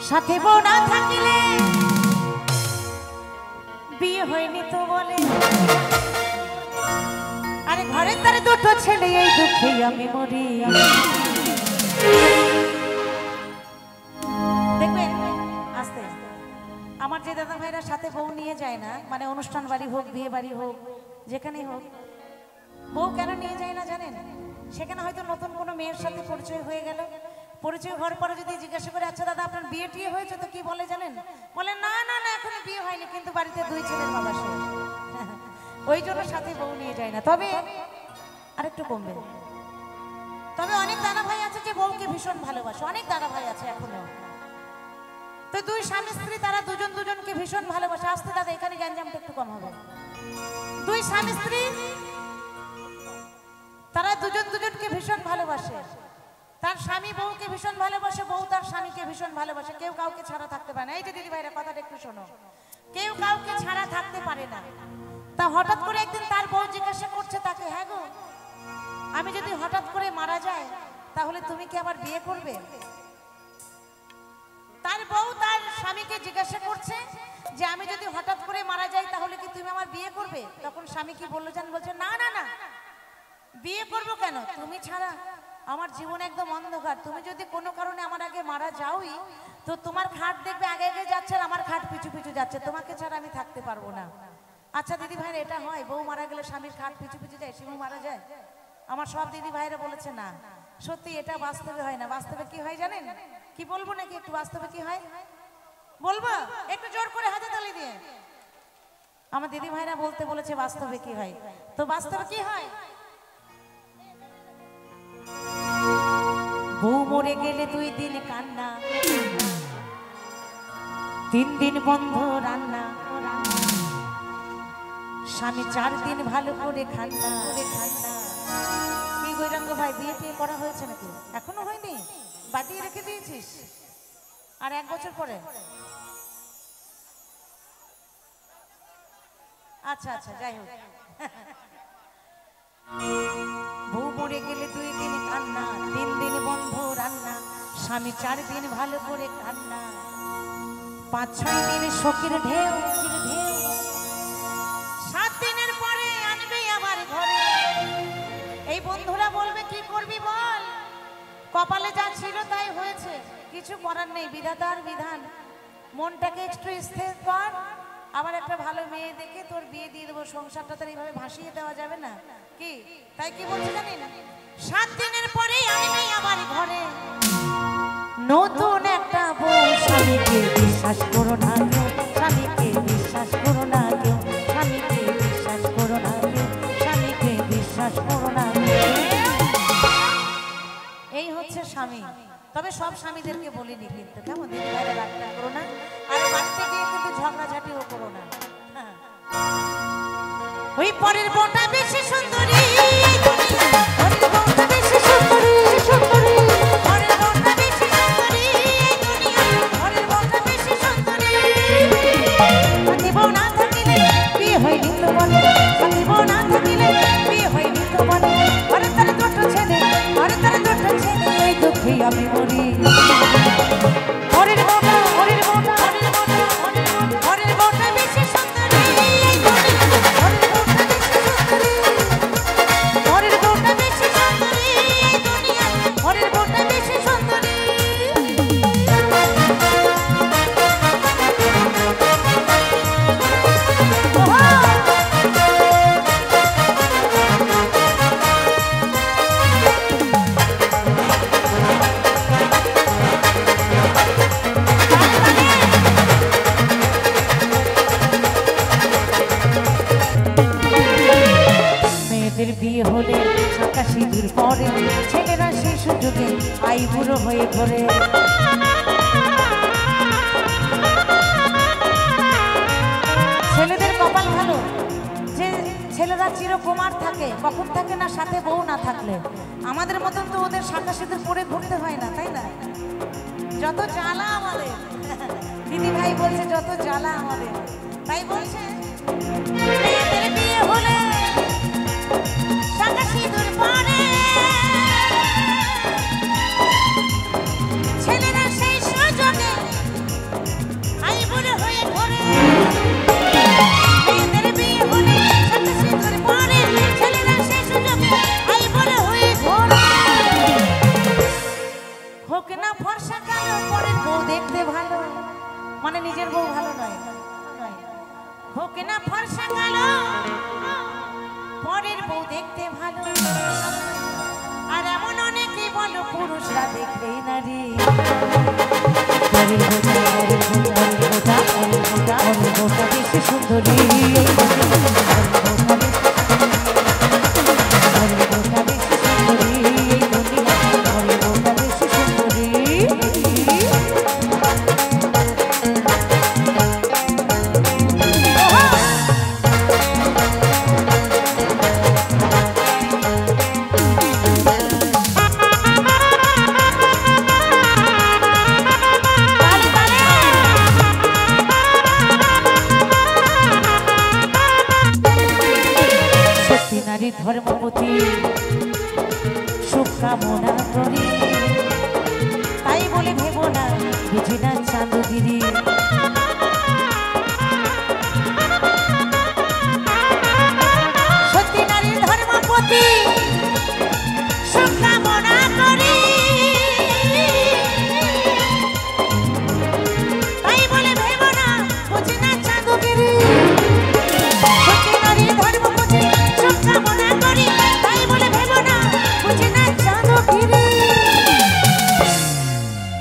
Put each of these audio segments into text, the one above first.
সাথে বউ না থাকিলে বিয়ে হয়নি তো বলে। আরে ঘরে তার দুটো ছেলে, এই দুঃখে আমি মরি। দেখবেন আস্তে আমার যে দাদা ভাইরা সাথে বউ নিয়ে যায় না, মানে অনুষ্ঠান বাড়ি হোক, বিয়ে বাড়ি হোক, যেখানেই হোক, বউ কেন নিয়ে যায় না জানেন? সেখানে হয়তো নতুন কোনো মেয়ের সাথে পরিচয় হয়ে গেল। পরিচয় হওয়ার পরে যদি জিজ্ঞাসা করে, আচ্ছা দাদা আপনার বিয়ে টিয়ে হয়েছে, তো কি বলে জানেন? বলে না না না, এখনো বিয়ে হয়নি, কিন্তু বাড়িতে 2 ছেলের বাবা সে। ওই জন্য সাথে বউ নিয়ে যায় না। তবে আরেকটু কমবে। তবে অনেক দাদা ভাই আছে যে বউকে ভীষণ ভালোবাসে, অনেক দাদা ভাই আছে এখনো। তো 2 স্বামী স্ত্রী তারা দুজন দুজনকে ভীষণ ভালোবাসে। আসতে দাদা, এখানে গ্যাঞ্জামটা একটু কম হবে। 2 স্বামী স্ত্রী তারা দুজন দুজনকে ভীষণ ভালোবাসে। তার স্বামী বউকে ভীষণ ভালোবাসে, বউ তার স্বামীকে ভীষণ ভালোবাসে। কেউ কাউকে ছাড়া থাকতে পারে না। এই যে দিদি ভাইরা কথাটা একটু শোনো, কেউ কাউকে ছাড়া থাকতে পারে না। তা হঠাৎ করে একদিন তার বউ জিজ্ঞাসা করছে তাকে, হ্যাঁ গো, আমি যদি হঠাৎ করে মারা যাই তাহলে তুমি কি আবার বিয়ে করবে? তার বউ তার স্বামীকে জিজ্ঞাসা করছে যে আমি যদি হঠাৎ করে মারা যাই তাহলে কি তুমি আমার বিয়ে করবে? তখন স্বামী কি বললো জান? বলছে না না না, বিয়ে করবো কেন, তুমি ছাড়া আমার জীবন একদম অন্ধকার। তুমি যদি কোনো কারণে আমার আগে মারা যাওই, তো তোমার খাট দেখবে আগে আগে যাচ্ছে আর আমার খাট পিছু পিছু যাচ্ছে, তোমাকে ছাড়া আমি থাকতে পারবো না। আচ্ছা দিদি ভাইরা, এটা হয়? বউ মারা গেলে স্বামীর খাট পিছু পিছু যায়, স্বামী মারা যায়? আমার সব দিদি ভাইরা বলেছে না, সত্যি এটা বাস্তবে হয় না। বাস্তবে কি হয় জানেন? কি বলবো নাকি একটু? বাস্তবে কি হয় বলবো? একটু জোর করে হাতে তালি দিয়ে। আমার দিদি ভাইরা বলতে বলেছে বাস্তবে কি হয়। তো বাস্তবে কি হয়? বউ মরে গেলে 2 দিন কান্না, 3 দিন বন্ধ রান্না, স্বামী 4 দিন ভালো করে খান্না। কি গৈরাঙ্গ ভাই, বিয়ে টিয়ে করা হয়েছে নাকি? এখনো হয়নি? বাটিয়ে রেখে দিয়েছিস? আর 1 বছর পরে? আচ্ছা আচ্ছা, যাই হোক। বউ মরে গেলে 2 দিন কান্না, 3 দিন বন্ধ রান্না, স্বামী 4 দিন ভালো করে কান্না, 5-6 দিন শোকের ঢেউ, 7 দিনের পরে আনবে আবার ঘরে। এই বন্ধুরা বলবে কি করবি বল, কপালে যা ছিল তাই হয়েছে, কিছু করার নেই, বিধাতার বিধান। মনটাকে একটু স্থির কর, আবার একটা ভালো মেয়ে দেখে তোর বিয়ে দিয়ে দেবো। সংসারটা তো এইভাবে ভাসিয়ে দেওয়া যাবে না কি? তাই কি বলছি জানেন? 7 দিনের পরেই আনবে আবার ঘরে নতুন একটা বউ। স্বামীকে বিশ্বাস করো না কেউ, স্বামীকে বিশ্বাস করো না কেউ, স্বামীকে বিশ্বাস করো না কেউ, স্বামীকে বিশ্বাস করো না কেউ। এই হচ্ছে স্বামী। তবে সব স্বামীদেরকে বলিনি কিন্তু, কেমন দিদি ভাইরা রাগ করো না। আর বাড়িতে গিয়ে কিন্তু ঝগড়াঝাটিও করো না। ওই পরের বউটা বেশি সুন্দরী, পরের বউটা বেশি সুন্দরী, সুন্দরী, পরের বউটা বেশি সুন্দরী, পরের বউটা বেশি সুন্দরী। সাথী বউ না থাকিলে বিয়ে হয়নি তো বলে, সাথী বউ না থাকিলে বিয়ে হয়নি তো বলে। ঘরে তার 2 ছেলে, ঘরে তার 2 ছেলে, এই দুঃখে আমি মরি। পরের বউটা, পরের বউটা, পরের বউটা, পরের বউটা বেশি সুন্দরী, পরের বউটা বেশি সুন্দরী, পরের বউটা বেশি সুন্দরী। বিয়ে হলে 87 দূর পরে ছেলেরা সেই সুযোগে আইবুড়ো হয়ে ঘরে। ছেলেদের কপাল ভালো যে ছেলেরা চিরকুমার থাকে, কখন থাকে না সাথে বউ না থাকলে। আমাদের মতন তো ওদের 87 দূর পরে ঘুরতে হয় না, তাই না? যত জ্বালা আমাদের, দিদি ভাই বলছে যত জ্বালা আমাদের। তাই বলছে বিয়ে হলে 87 দূর পরে ছেলেরা সেই সুযোগে হোক না ফর্সা কালো পরের বউ দেখতে ভালো, মানে নিজের বউ ভালো নয়, হোক না ফর্সা কালো পরের বউ দেখতে ভালো, আর এমন অনেকে বলো পুরুষরা দেখলেই নারী। বেশি সুন্দরী ধর্মপতি সুখ কামনা করি, তাই বলে ভেবো না বুঝি না চাঁদগিরি। সত্যি নারীর ধর্মপতি সুখ কামনা করি, তাই বলে ভেবো না বুঝি না চাঁদগিরি। সত্যি নারীর ধর্মপতি সুখ কামনা করি, তাই বলে ভেবো না বুঝি না চাঁদগিরি।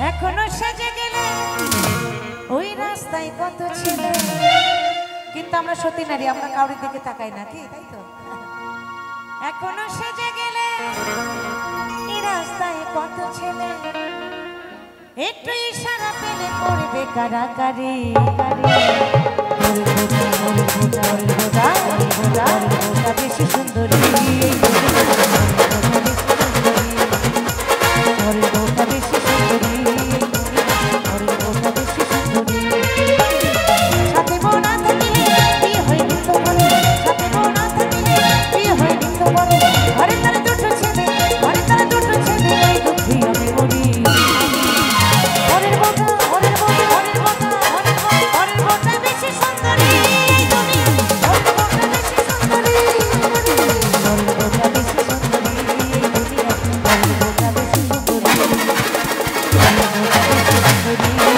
এখনো সেজে গেলে ওই রাস্তায় কত ছিল, কিন্তু আমরা সত্যি নারী, আমরা কাউরির দিকে তাকাই না, কি তাই তো? এখনো সেজে গেলে এই রাস্তায় কত ছেলে, একটু ইশারা পেলে করবে কারাকারি। বেশি সুন্দরী বেশি সুন্দরী বেশি সুন্দরী। সাথে বউ না থাকিলে বিয়ে হয়নি তো বলে, সাথে বউ না থাকিলে বিয়ে হয়নি তো বলে, ঘরে তারা দুটো ছেলে, ঘরে তারা দুটো ছেলে, এই দুঃখী আমি মরি। ঘরের বউটা, ঘরের বউটা, ঘরের বউটা, ঘরের বউ, ঘরের বউটা বেশি সুন্দরী এই দুনিয়া, ঘরের বউটা বেশি সুন্দরী, ঘরের বউটা বেশি সুন্দরী এই দুনিয়া, ঘরের বউটা বেশি সুন্দরী, ঘরের বউটা বেশি সুন্দরী।